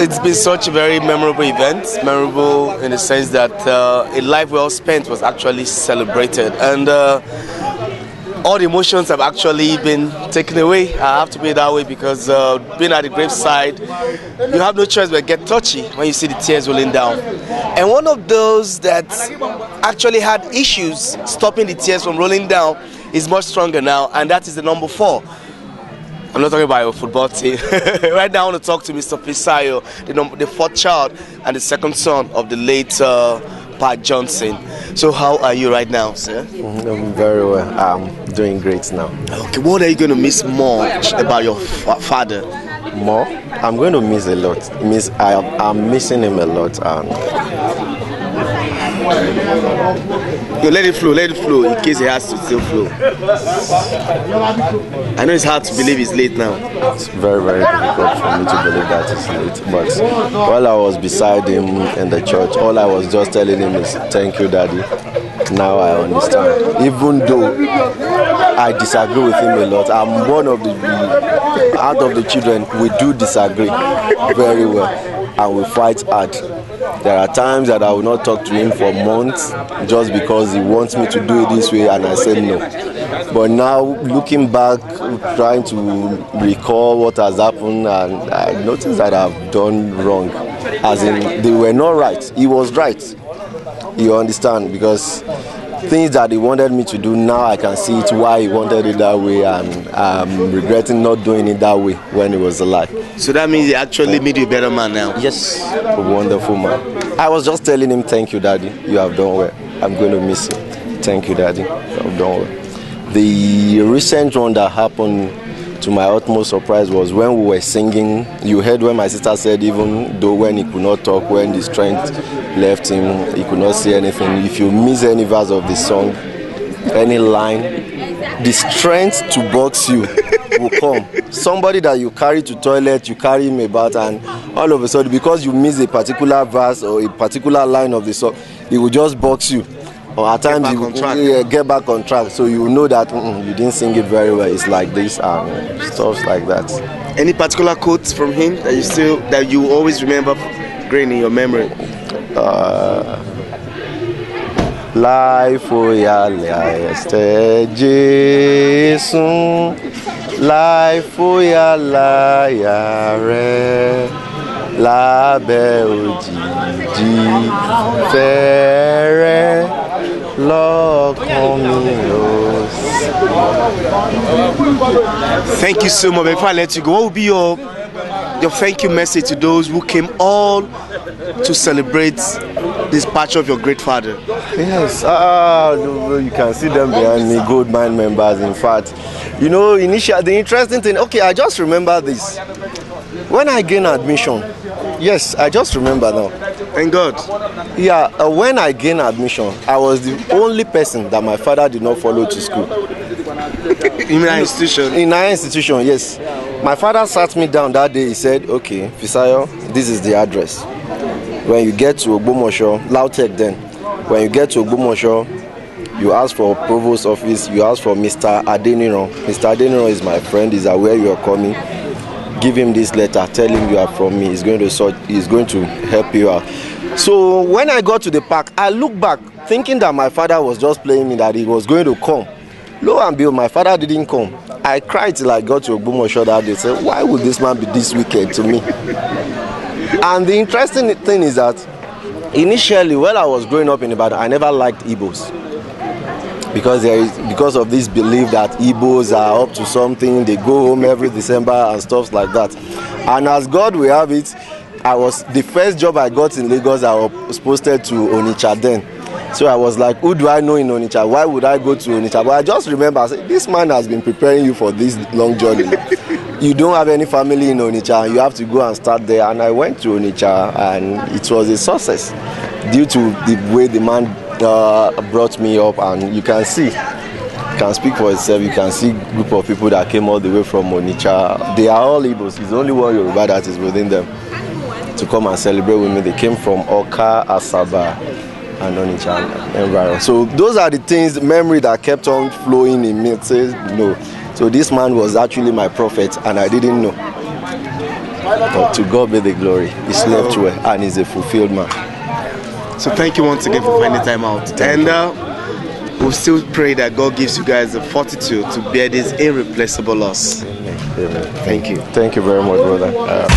It's been such a very memorable event, memorable in the sense that a life well spent was actually celebrated, and all the emotions have actually been taken away. I have to be that way because being at the graveside, you have no choice but get touchy when you see the tears rolling down. And one of those that actually had issues stopping the tears from rolling down is much stronger now, and that is the number 4. I'm not talking about your football team. Right now I want to talk to Mr. Fisayo, the 4th child and the 2nd son of the late Pat Johnson. So how are you right now, sir? I'm very well. I'm doing great now. Okay, what are you going to miss more about your father? More? I'm going to miss a lot. I'm missing him a lot. Yo, let it flow in case it has to still flow. I know it's hard to believe it's late now. It's very, very difficult for me to believe that it's late. But while I was beside him in the church, all I was just telling him is, thank you, Daddy. Now I understand. Even though I disagree with him a lot, I'm one of out of the children, we do disagree very well. And we fight hard. There are times that I will not talk to him for months just because he wants me to do it this way and I said no. But now looking back, trying to recall what has happened, and I noticed that I've done wrong. As in, they were not right. He was right. You understand? Because things that he wanted me to do, now I can see it why he wanted it that way, and I'm regretting not doing it that way when he was alive. So that means he actually made you a better man now? Yes, a wonderful man. I was just telling him, thank you, Daddy, you have done well. I'm going to miss you. Thank you, Daddy, you have done well. The recent one that happened, to my utmost surprise, was when we were singing. You heard when my sister said, even though when he could not talk, when the strength left him, he could not say anything. If you miss any verse of the song, any line, the strength to box you will come. Somebody that you carry to toilet, you carry him about, and all of a sudden, because you miss a particular verse or a particular line of the song, he will just box you. Or at times you get back on track, so you know that you didn't sing it very well. It's like this and stuff like that. Any particular quotes from him that you always remember growing in your memory? Life oya este Jesu, life oya laya re, lábẹ́ òjìji fẹ́rẹ́ lọ́kàn mi ò sí. Thank you so much. Before I let you go, what would be your thank you message to those who came all to celebrate this departure of your great father? Yes, you can see them behind me, Gold Mine members. In fact, you know, initially the interesting thing, okay, I just remember this. When I gained admission, yes, I just remember now. Thank God. Yeah, when I gained admission, I was the only person that my father did not follow to school. In our institution? In our institution, yes. My father sat me down that day. He said, okay, Fisayo, this is the address. When you get to Ogbomosho, Lautech then, when you get to Ogbomosho, you ask for provost office, you ask for Mr. Adeniro. Mr. Adeniro is my friend, he's aware you are coming. Give him this letter, tell him you are from me. He's going to help you out. So when I got to the park, I looked back thinking that my father was just playing me, that he was going to come. Lo and behold, my father didn't come. I cried till I got to Ogbomosho that day. Said, why would this man be this wicked to me? And the interesting thing is that initially, when I was growing up in Ibadan, I never liked Igbos. Because of this belief that Igbos are up to something, they go home every December and stuff like that. And as God will have it, the first job I got in Lagos, I was posted to Onitsha then. So I was like, who do I know in Onitsha? Why would I go to Onitsha? But I just remember, I said, this man has been preparing you for this long journey. You don't have any family in Onitsha, and you have to go and start there. And I went to Onitsha, and it was a success due to the way the man brought me up. And you can see, you can speak for itself. You can see a group of people that came all the way from Onitsha. They are all Igbos. It's only one Yoruba that is within them to come and celebrate with me. They came from Oka, Asaba, and Onitsha environment. So those are the things, memory that kept on flowing in me. It says no. So this man was actually my prophet, and I didn't know. But to God be the glory. He slept well and he's a fulfilled man. So thank you once again for finding time out. And we'll still pray that God gives you guys the fortitude to bear this irreplaceable loss. Amen. Thank you. Thank you very much, brother.